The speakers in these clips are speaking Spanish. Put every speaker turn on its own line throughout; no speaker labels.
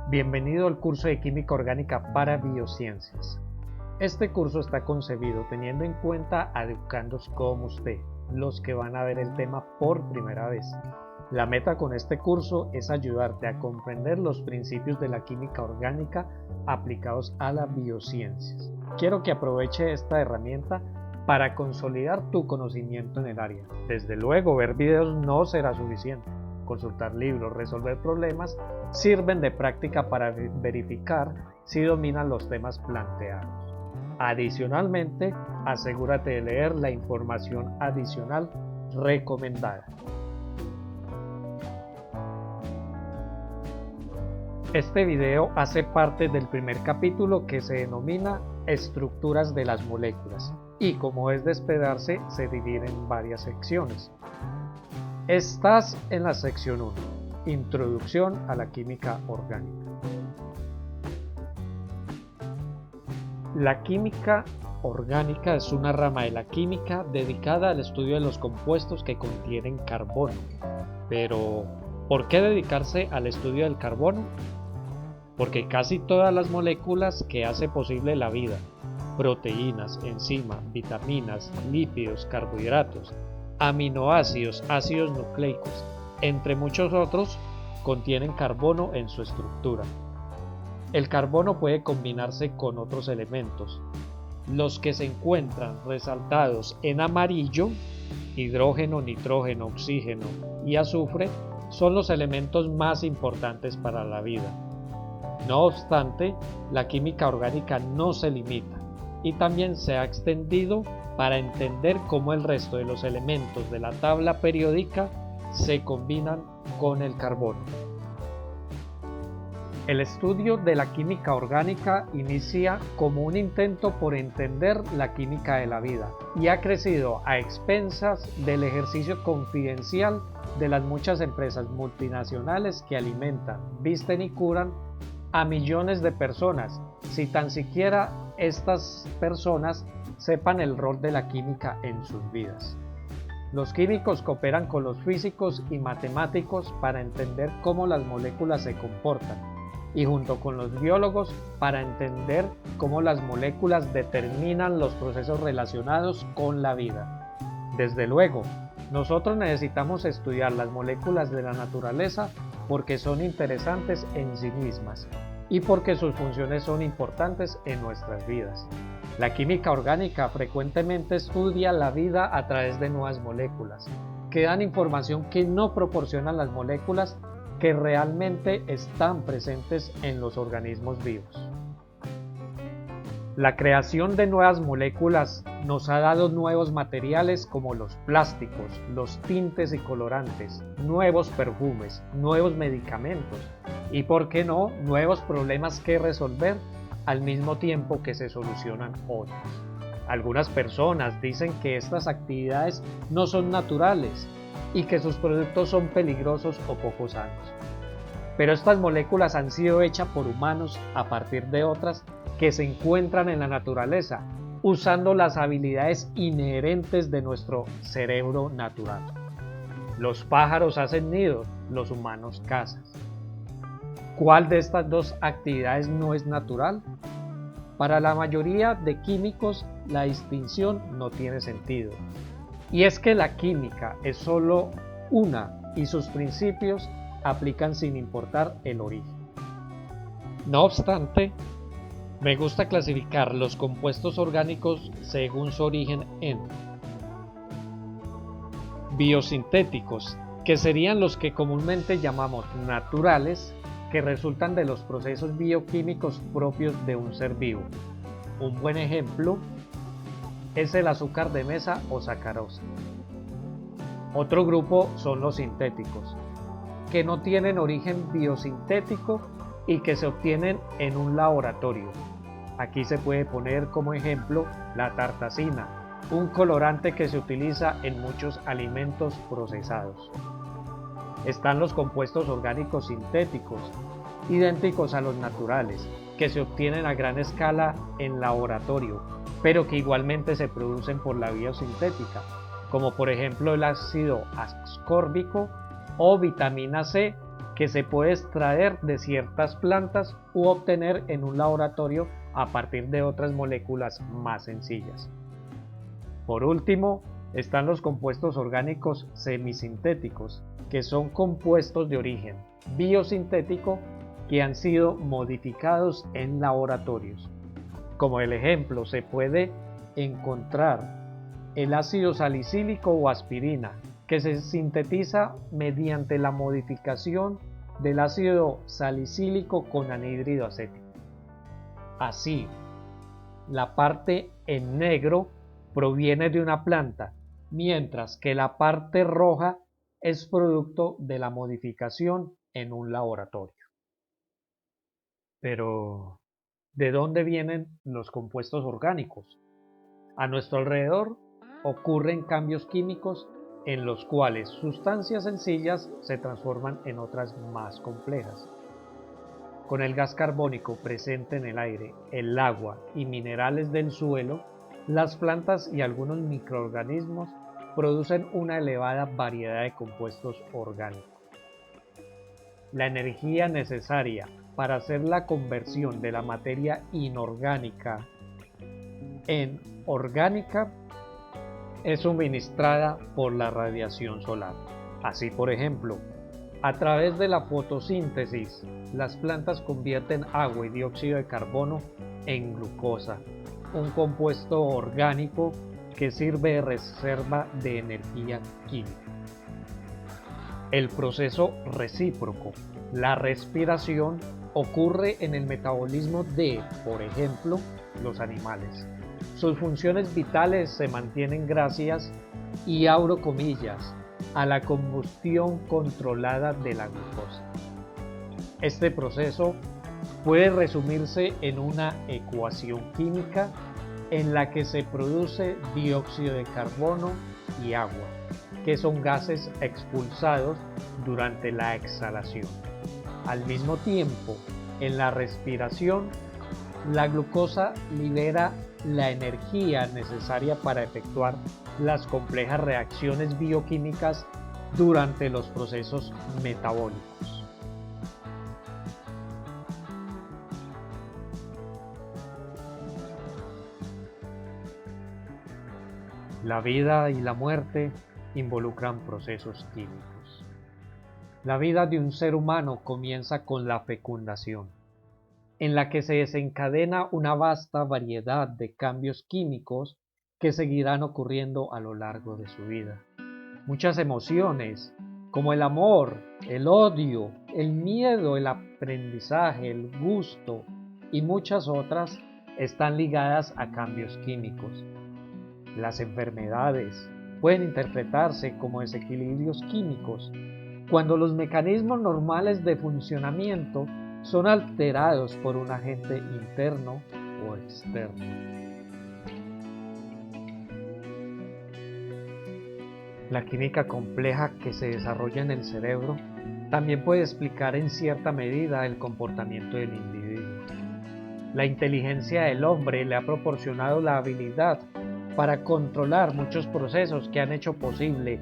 Bienvenido al curso de Química Orgánica para Biociencias. Este curso está concebido teniendo en cuenta a educandos como usted, los que van a ver el tema por primera vez. La meta con este curso es ayudarte a comprender los principios de la química orgánica aplicados a las biociencias. Quiero que aproveche esta herramienta para consolidar tu conocimiento en el área. Desde luego, ver videos no será suficiente. Consultar libros, resolver problemas sirven de práctica para verificar si dominan los temas planteados. Adicionalmente, asegúrate de leer la información adicional recomendada. Este video hace parte del primer capítulo que se denomina Estructuras de las moléculas y, como es de esperarse, se divide en varias secciones. Estás en la sección 1, Introducción a la química orgánica. La química orgánica es una rama de la química dedicada al estudio de los compuestos que contienen carbono. Pero, ¿por qué dedicarse al estudio del carbono? Porque casi todas las moléculas que hace posible la vida, proteínas, enzimas, vitaminas, lípidos, carbohidratos, aminoácidos, ácidos nucleicos, entre muchos otros, contienen carbono en su estructura. El carbono puede combinarse con otros elementos. Los que se encuentran resaltados en amarillo, hidrógeno, nitrógeno, oxígeno y azufre, son los elementos más importantes para la vida. No obstante, la química orgánica no se limita y también se ha extendido para entender cómo el resto de los elementos de la tabla periódica se combinan con el carbono. El estudio de la química orgánica inicia como un intento por entender la química de la vida y ha crecido a expensas del ejercicio confidencial de las muchas empresas multinacionales que alimentan, visten y curan a millones de personas, si tan siquiera estas personas sepan el rol de la química en sus vidas. Los químicos cooperan con los físicos y matemáticos para entender cómo las moléculas se comportan y junto con los biólogos para entender cómo las moléculas determinan los procesos relacionados con la vida. Desde luego, nosotros necesitamos estudiar las moléculas de la naturaleza porque son interesantes en sí mismas y porque sus funciones son importantes en nuestras vidas. La química orgánica frecuentemente estudia la vida a través de nuevas moléculas, que dan información que no proporcionan las moléculas que realmente están presentes en los organismos vivos. La creación de nuevas moléculas nos ha dado nuevos materiales como los plásticos, los tintes y colorantes, nuevos perfumes, nuevos medicamentos y, por qué no, nuevos problemas que resolver al mismo tiempo que se solucionan otros. Algunas personas dicen que estas actividades no son naturales y que sus productos son peligrosos o poco sanos. Pero estas moléculas han sido hechas por humanos a partir de otras que se encuentran en la naturaleza, usando las habilidades inherentes de nuestro cerebro natural. Los pájaros hacen nidos, los humanos cazan. ¿Cuál de estas dos actividades no es natural? Para la mayoría de químicos, la distinción no tiene sentido. Y es que la química es solo una y sus principios aplican sin importar el origen. No obstante, me gusta clasificar los compuestos orgánicos según su origen en biosintéticos, que serían los que comúnmente llamamos naturales, que resultan de los procesos bioquímicos propios de un ser vivo. Un buen ejemplo es el azúcar de mesa o sacarosa. Otro grupo son los sintéticos, que no tienen origen biosintético y que se obtienen en un laboratorio. Aquí se puede poner como ejemplo la tartacina, un colorante que se utiliza en muchos alimentos procesados. Están los compuestos orgánicos sintéticos, idénticos a los naturales, que se obtienen a gran escala en laboratorio, pero que igualmente se producen por la vía sintética, como por ejemplo el ácido ascórbico o vitamina C, que se puede extraer de ciertas plantas u obtener en un laboratorio a partir de otras moléculas más sencillas. Por último, están los compuestos orgánicos semisintéticos, que son compuestos de origen biosintético que han sido modificados en laboratorios. Como el ejemplo, se puede encontrar el ácido salicílico o aspirina, que se sintetiza mediante la modificación del ácido salicílico con anhídrido acético. Así, la parte en negro proviene de una planta, mientras que la parte roja es producto de la modificación en un laboratorio. Pero, ¿de dónde vienen los compuestos orgánicos? A nuestro alrededor ocurren cambios químicos en los cuales sustancias sencillas se transforman en otras más complejas. Con el gas carbónico presente en el aire, el agua y minerales del suelo, las plantas y algunos microorganismos producen una elevada variedad de compuestos orgánicos. La energía necesaria para hacer la conversión de la materia inorgánica en orgánica es suministrada por la radiación solar. Así, por ejemplo, a través de la fotosíntesis, las plantas convierten agua y dióxido de carbono en glucosa, un compuesto orgánico que sirve de reserva de energía química. El proceso recíproco, la respiración, ocurre en el metabolismo de, por ejemplo, los animales. Sus funciones vitales se mantienen gracias, y abro comillas, a la combustión controlada de la glucosa. Este proceso puede resumirse en una ecuación química en la que se produce dióxido de carbono y agua, que son gases expulsados durante la exhalación. Al mismo tiempo, en la respiración, la glucosa libera la energía necesaria para efectuar las complejas reacciones bioquímicas durante los procesos metabólicos. La vida y la muerte involucran procesos químicos. La vida de un ser humano comienza con la fecundación, en la que se desencadena una vasta variedad de cambios químicos que seguirán ocurriendo a lo largo de su vida. Muchas emociones, como el amor, el odio, el miedo, el aprendizaje, el gusto y muchas otras, están ligadas a cambios químicos. Las enfermedades pueden interpretarse como desequilibrios químicos cuando los mecanismos normales de funcionamiento son alterados por un agente interno o externo. La química compleja que se desarrolla en el cerebro también puede explicar en cierta medida el comportamiento del individuo. La inteligencia del hombre le ha proporcionado la habilidad para controlar muchos procesos que han hecho posible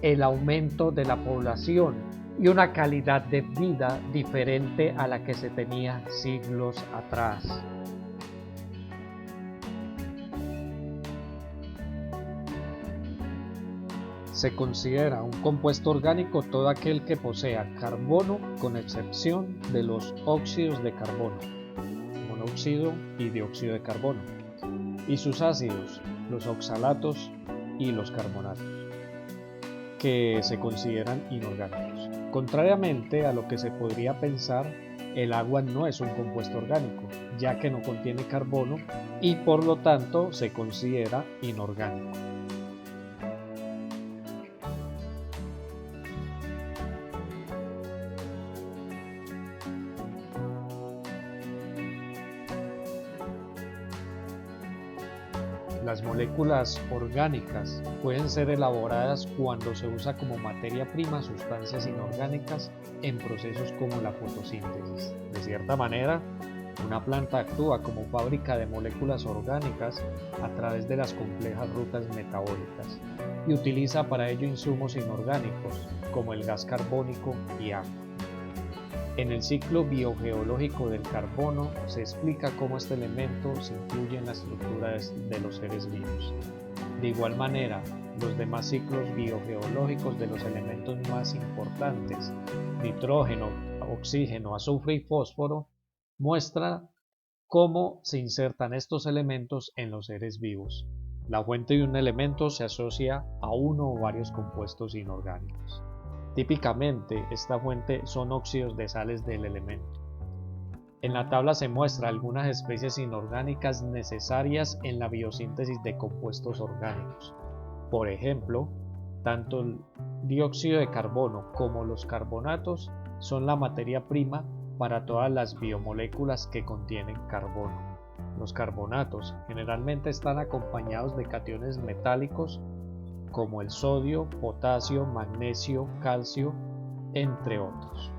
el aumento de la población y una calidad de vida diferente a la que se tenía siglos atrás. Se considera un compuesto orgánico todo aquel que posea carbono, con excepción de los óxidos de carbono, monóxido y dióxido de carbono, y sus ácidos, los oxalatos y los carbonatos, que se consideran inorgánicos. Contrariamente a lo que se podría pensar, el agua no es un compuesto orgánico, ya que no contiene carbono y por lo tanto se considera inorgánico. Las moléculas orgánicas pueden ser elaboradas cuando se usa como materia prima sustancias inorgánicas en procesos como la fotosíntesis. De cierta manera, una planta actúa como fábrica de moléculas orgánicas a través de las complejas rutas metabólicas y utiliza para ello insumos inorgánicos como el gas carbónico y agua. En el ciclo biogeológico del carbono se explica cómo este elemento se incluye en la estructura de los seres vivos. De igual manera, los demás ciclos biogeológicos de los elementos más importantes, nitrógeno, oxígeno, azufre y fósforo, muestran cómo se insertan estos elementos en los seres vivos. La fuente de un elemento se asocia a uno o varios compuestos inorgánicos. Típicamente, esta fuente son óxidos de sales del elemento. En la tabla se muestra algunas especies inorgánicas necesarias en la biosíntesis de compuestos orgánicos. Por ejemplo, tanto el dióxido de carbono como los carbonatos son la materia prima para todas las biomoléculas que contienen carbono. Los carbonatos generalmente están acompañados de cationes metálicos como el sodio, potasio, magnesio, calcio, entre otros.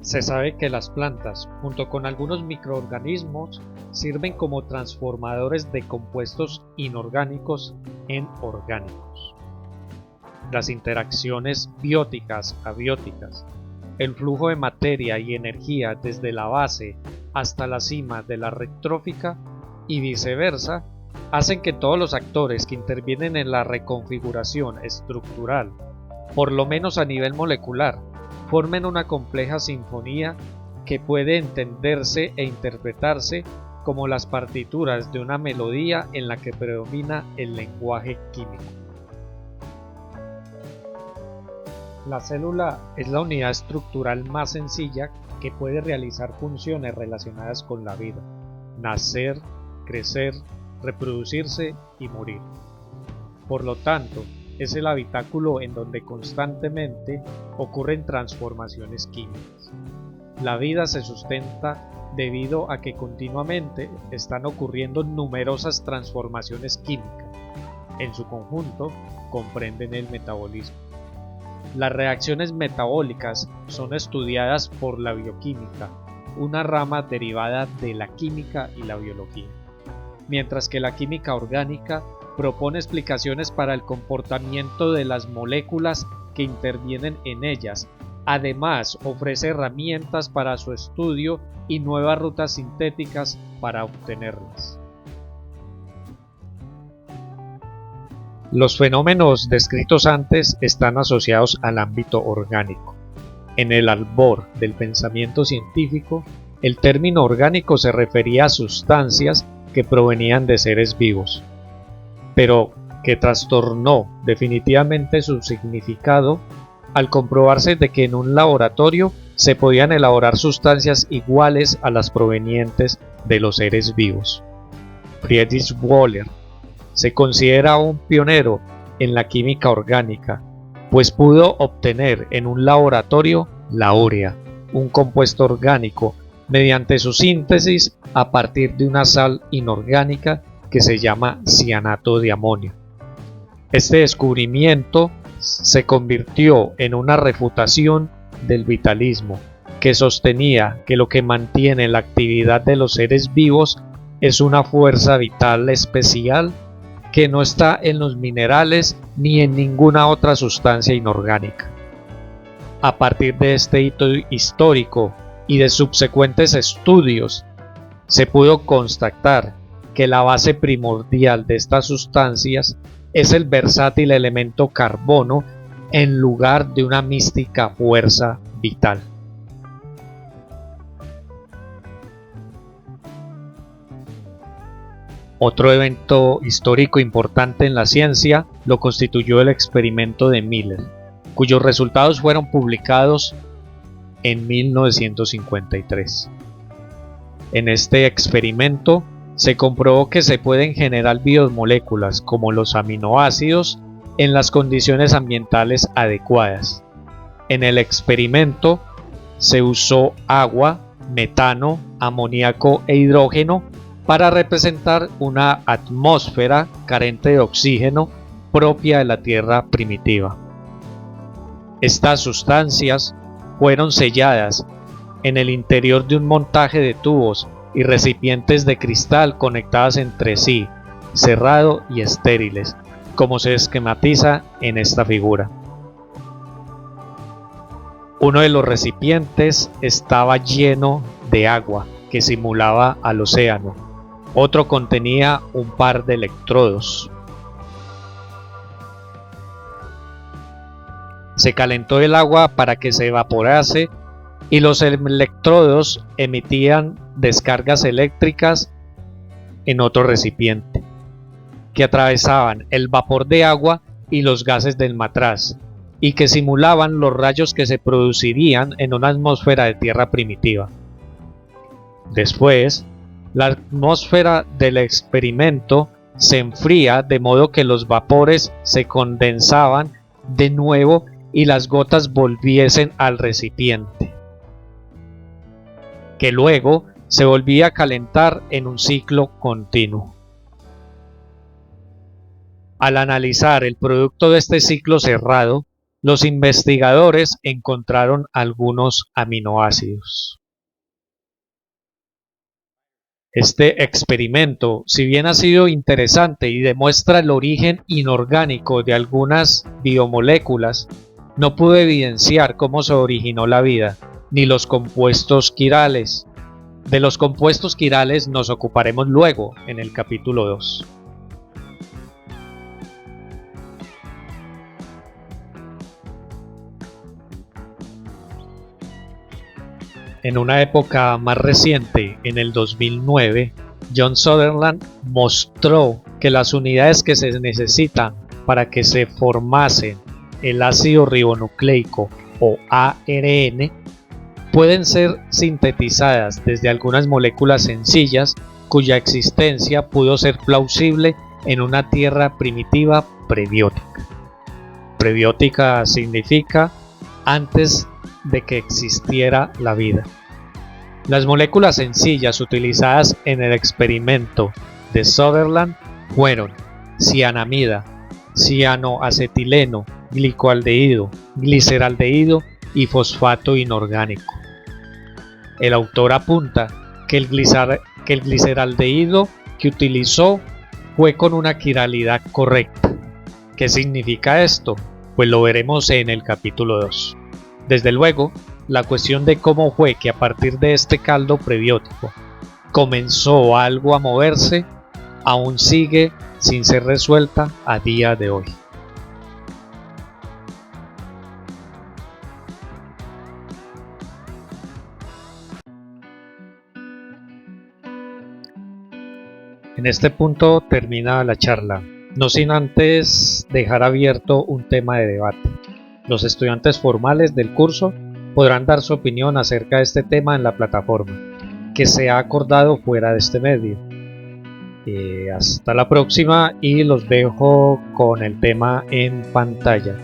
Se sabe que las plantas, junto con algunos microorganismos, sirven como transformadores de compuestos inorgánicos en orgánicos. Las interacciones bióticas-abióticas, el flujo de materia y energía desde la base hasta la cima de la red trófica y viceversa, hacen que todos los actores que intervienen en la reconfiguración estructural, por lo menos a nivel molecular, formen una compleja sinfonía que puede entenderse e interpretarse como las partituras de una melodía en la que predomina el lenguaje químico. La célula es la unidad estructural más sencilla que puede realizar funciones relacionadas con la vida: nacer, crecer, reproducirse y morir. Por lo tanto, es el habitáculo en donde constantemente ocurren transformaciones químicas. La vida se sustenta debido a que continuamente están ocurriendo numerosas transformaciones químicas. En su conjunto, comprenden el metabolismo. Las reacciones metabólicas son estudiadas por la bioquímica, una rama derivada de la química y la biología, mientras que la química orgánica propone explicaciones para el comportamiento de las moléculas que intervienen en ellas. Además, ofrece herramientas para su estudio y nuevas rutas sintéticas para obtenerlas. Los fenómenos descritos antes están asociados al ámbito orgánico. En el albor del pensamiento científico, el término orgánico se refería a sustancias que provenían de seres vivos, pero que trastornó definitivamente su significado al comprobarse de que en un laboratorio se podían elaborar sustancias iguales a las provenientes de los seres vivos. Friedrich Wöhler se considera un pionero en la química orgánica, pues pudo obtener en un laboratorio la urea, un compuesto orgánico, mediante su síntesis a partir de una sal inorgánica que se llama cianato de amonio. Este descubrimiento se convirtió en una refutación del vitalismo, que sostenía que lo que mantiene la actividad de los seres vivos es una fuerza vital especial que no está en los minerales ni en ninguna otra sustancia inorgánica. A partir de este hito histórico y de subsecuentes estudios, se pudo constatar que la base primordial de estas sustancias es el versátil elemento carbono en lugar de una mística fuerza vital. Otro evento histórico importante en la ciencia lo constituyó el experimento de Miller, cuyos resultados fueron publicados en 1953. En este experimento se comprobó que se pueden generar biomoléculas como los aminoácidos en las condiciones ambientales adecuadas. En el experimento se usó agua, metano, amoníaco e hidrógeno para representar una atmósfera carente de oxígeno propia de la Tierra primitiva. Estas sustancias fueron selladas en el interior de un montaje de tubos y recipientes de cristal conectadas entre sí, cerrado y estériles, como se esquematiza en esta figura. Uno de los recipientes estaba lleno de agua que simulaba al océano. Otro contenía un par de electrodos. Se calentó el agua para que se evaporase y los electrodos emitían descargas eléctricas en otro recipiente, que atravesaban el vapor de agua y los gases del matraz, y que simulaban los rayos que se producirían en una atmósfera de tierra primitiva. Después, la atmósfera del experimento se enfría de modo que los vapores se condensaban de nuevo y las gotas volviesen al recipiente, que luego se volvía a calentar en un ciclo continuo. Al analizar el producto de este ciclo cerrado, los investigadores encontraron algunos aminoácidos. Este experimento, si bien ha sido interesante y demuestra el origen inorgánico de algunas biomoléculas, no pudo evidenciar cómo se originó la vida, ni los compuestos quirales. De los compuestos quirales nos ocuparemos luego en el capítulo 2. En una época más reciente, en el 2009, John Sutherland mostró que las unidades que se necesitan para que se formase el ácido ribonucleico o ARN pueden ser sintetizadas desde algunas moléculas sencillas cuya existencia pudo ser plausible en una tierra primitiva prebiótica. Prebiótica significa antes de que existiera la vida. Las moléculas sencillas utilizadas en el experimento de Sutherland fueron cianamida, cianoacetileno, glicoaldehído, gliceraldehído y fosfato inorgánico. El autor apunta que el gliceraldehído que utilizó fue con una quiralidad correcta. ¿Qué significa esto? Pues lo veremos en el capítulo 2. Desde luego, la cuestión de cómo fue que a partir de este caldo prebiótico comenzó algo a moverse aún sigue sin ser resuelta a día de hoy. En este punto termina la charla, no sin antes dejar abierto un tema de debate. Los estudiantes formales del curso podrán dar su opinión acerca de este tema en la plataforma, que se ha acordado fuera de este medio. Hasta la próxima y los dejo con el tema en pantalla.